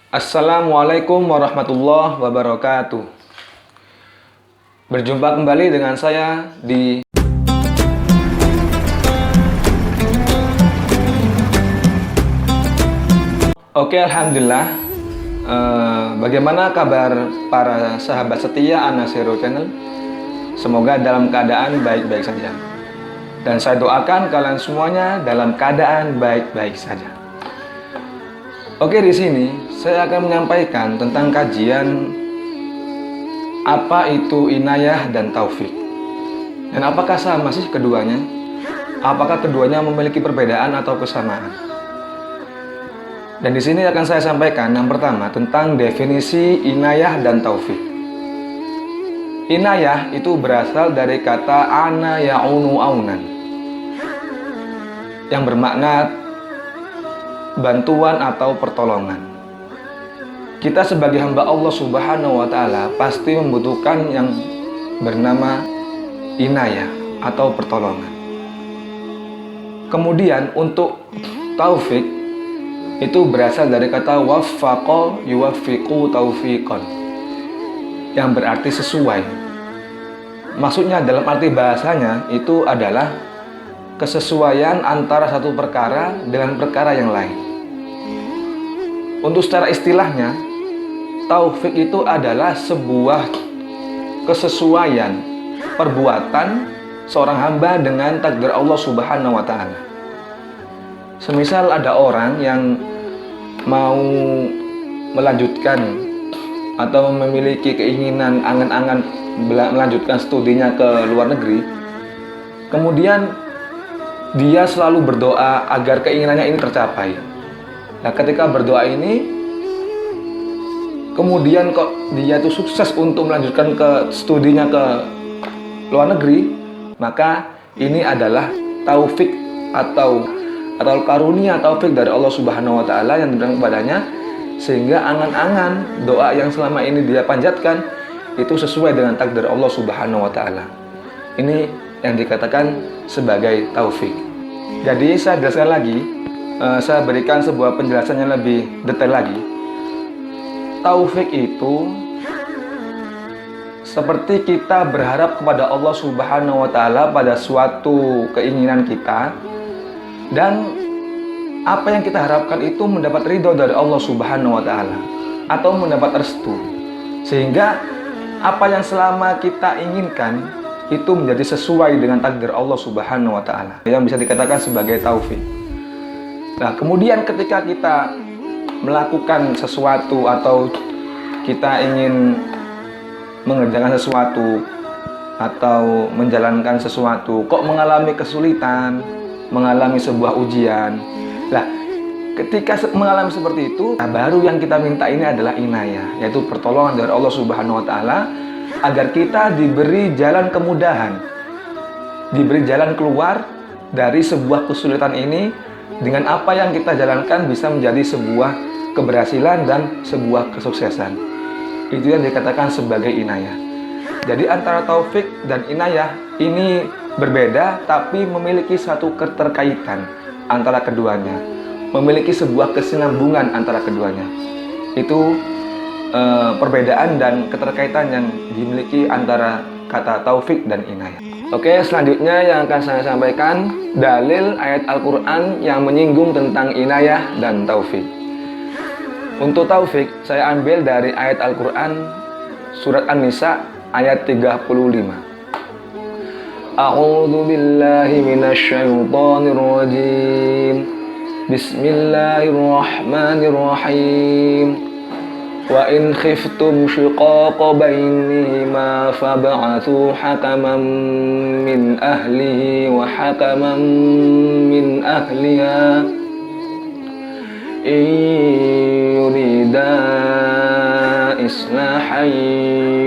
Assalamualaikum warahmatullahi wabarakatuh. Berjumpa kembali dengan saya di Oke, Alhamdulillah. Bagaimana kabar para sahabat setia Anasero Channel? Semoga dalam keadaan baik-baik saja. Dan saya doakan kalian semuanya dalam keadaan baik-baik saja. Oke, di sini saya akan menyampaikan tentang kajian apa itu inayah dan taufik. Dan apakah sama sih keduanya? Apakah keduanya memiliki perbedaan atau kesamaan? Dan di sini akan saya sampaikan yang pertama tentang definisi inayah dan taufik. Inayah itu berasal dari kata ana ya'unu aunan, yang bermakna bantuan atau pertolongan. Kita sebagai hamba Allah Subhanahu wa Ta'ala pasti membutuhkan yang bernama inayah atau pertolongan. Kemudian untuk taufik itu berasal dari kata waffaqa yuwaffiqu taufiqan, yang berarti sesuai. Maksudnya dalam arti bahasanya itu adalah kesesuaian antara satu perkara dengan perkara yang lain. Untuk secara istilahnya, taufik itu adalah sebuah kesesuaian perbuatan seorang hamba dengan takdir Allah Subhanahu wa Ta'ala. Semisal ada orang yang mau melanjutkan atau memiliki keinginan angan-angan melanjutkan studinya ke luar negeri, kemudian dia selalu berdoa agar keinginannya ini tercapai. Nah, ketika berdoa ini, kemudian kok dia itu sukses untuk melanjutkan ke studinya ke luar negeri, maka ini adalah taufik atau karunia taufik dari Allah Subhanahu wa Ta'ala yang diberikan kepadanya, sehingga angan-angan doa yang selama ini dia panjatkan itu sesuai dengan takdir Allah Subhanahu wa Ta'ala. Ini yang dikatakan sebagai taufik. Jadi saya jelaskan lagi, saya berikan sebuah penjelasan yang lebih detail lagi. Taufik itu seperti kita berharap kepada Allah Subhanahu wa Ta'ala pada suatu keinginan kita, dan apa yang kita harapkan itu mendapat ridho dari Allah Subhanahu wa Ta'ala atau mendapat restu, sehingga apa yang selama kita inginkan itu menjadi sesuai dengan takdir Allah Subhanahu wa Ta'ala, yang bisa dikatakan sebagai taufik. Nah, kemudian ketika kita melakukan sesuatu atau kita ingin mengerjakan sesuatu atau menjalankan sesuatu, kok mengalami kesulitan, mengalami sebuah ujian. Nah, ketika mengalami seperti itu, baru yang kita minta ini adalah inayah, yaitu pertolongan dari Allah Subhanahu wa Ta'ala agar kita diberi jalan kemudahan, diberi jalan keluar dari sebuah kesulitan ini, dengan apa yang kita jalankan bisa menjadi sebuah keberhasilan dan sebuah kesuksesan. Itu yang dikatakan sebagai inayah. Jadi antara taufik dan inayah ini berbeda, tapi memiliki satu keterkaitan antara keduanya, memiliki sebuah kesinambungan antara keduanya. Itu perbedaan dan keterkaitan yang dimiliki antara kata taufik dan inayah. Oke, selanjutnya yang akan saya sampaikan dalil ayat Al-Quran yang menyinggung tentang inayah dan taufik. Untuk taufik, saya ambil dari ayat Al-Quran surat An-Nisa ayat 35. A'udzu billahi minasyaitonir rajim. Bismillahirrahmanirrahim. Wa in khiftum shiqaqa bainihima fab'athu hakaman min ahlihi wa hakaman min ahliha in yurida islahan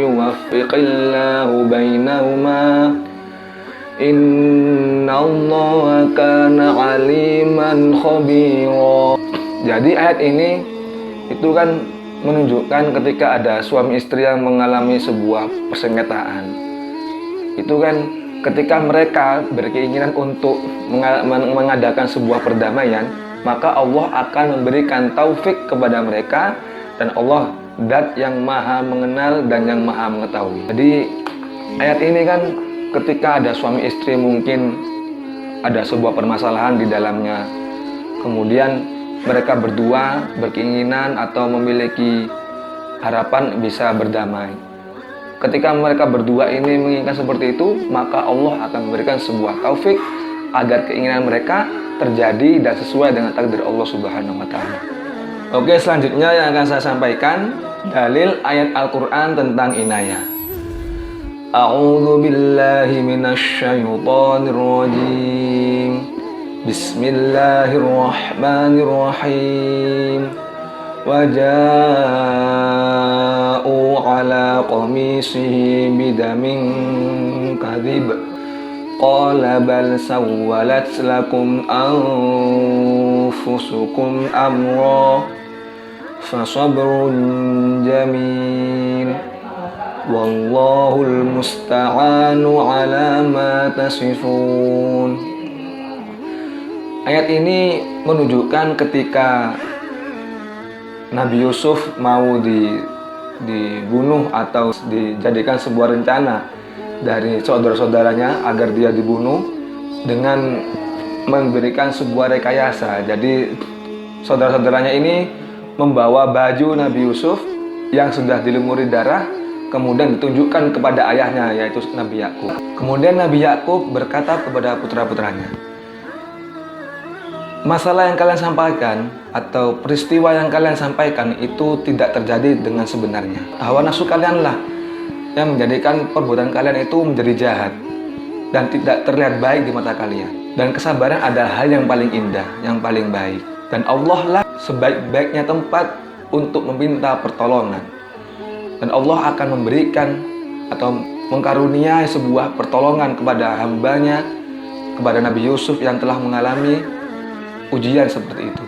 yuwaffiqillahu bainahuma innallaha kana aliman khabira. Jadi ayat ini itu kan menunjukkan ketika ada suami istri yang mengalami sebuah persengketaan. Itu kan ketika mereka berkeinginan untuk mengadakan sebuah perdamaian, maka Allah akan memberikan taufik kepada mereka Dan Allah Dat yang maha mengenal dan yang maha mengetahui. Jadi ayat ini kan ketika ada suami istri mungkin ada sebuah permasalahan di dalamnya, kemudian mereka berdua berkeinginan atau memiliki harapan bisa berdamai. Ketika mereka berdua ini menginginkan seperti itu, maka Allah akan memberikan sebuah taufik agar keinginan mereka terjadi dan sesuai dengan takdir Allah Subhanahu wa taala. Oke, selanjutnya yang akan saya sampaikan dalil ayat Al-Qur'an tentang inayah. A'udzu billahi minasyaitonir rajim. Bismillahirrahmanirrahim. وجاءوا على قميصه بدم كذب قال بل سولت لكم أنفسكم أمرا فصبر جميل والله المستعان على ما تصفون. Ayat ini menunjukkan ketika Nabi Yusuf mau dibunuh atau dijadikan sebuah rencana dari saudara-saudaranya agar dia dibunuh dengan memberikan sebuah rekayasa. Jadi saudara-saudaranya ini membawa baju Nabi Yusuf yang sudah dilumuri darah, kemudian ditunjukkan kepada ayahnya, yaitu Nabi Yakub. Kemudian Nabi Yakub berkata kepada putra-putranya, masalah yang kalian sampaikan atau peristiwa yang kalian sampaikan itu tidak terjadi dengan sebenarnya. Hawa nafsu kalianlah yang menjadikan perbuatan kalian itu menjadi jahat dan tidak terlihat baik di mata kalian. Dan kesabaran adalah hal yang paling indah, yang paling baik. Dan Allah lah sebaik-baiknya tempat untuk meminta pertolongan. Dan Allah akan memberikan atau mengkaruniai sebuah pertolongan kepada hambanya, kepada Nabi Yusuf yang telah mengalami ujian seperti itu.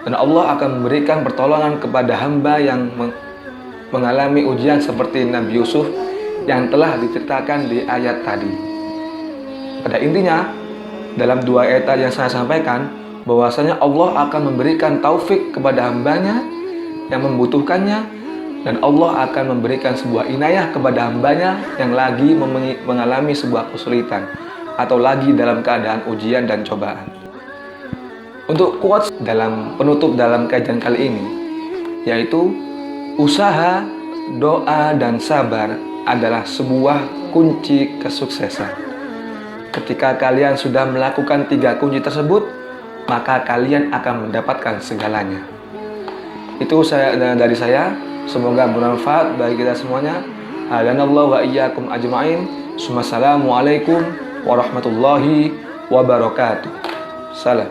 Dan Allah akan memberikan pertolongan kepada hamba yang mengalami ujian seperti Nabi Yusuf yang telah diceritakan di ayat tadi. Pada intinya, dalam dua ayat yang saya sampaikan, bahwasanya Allah akan memberikan taufik kepada hambanya yang membutuhkannya, dan Allah akan memberikan sebuah inayah kepada hambanya yang lagi mengalami sebuah kesulitan atau lagi dalam keadaan ujian dan cobaan. Untuk quotes dalam penutup dalam kajian kali ini, yaitu usaha, doa, dan sabar adalah sebuah kunci kesuksesan. Ketika kalian sudah melakukan 3 kunci tersebut, maka kalian akan mendapatkan segalanya. Itu dari saya. Semoga bermanfaat bagi kita semuanya. Hadanallahu wa iyyakum ajma'in. Wassalamualaikum warahmatullahi wabarakatuh. Salam.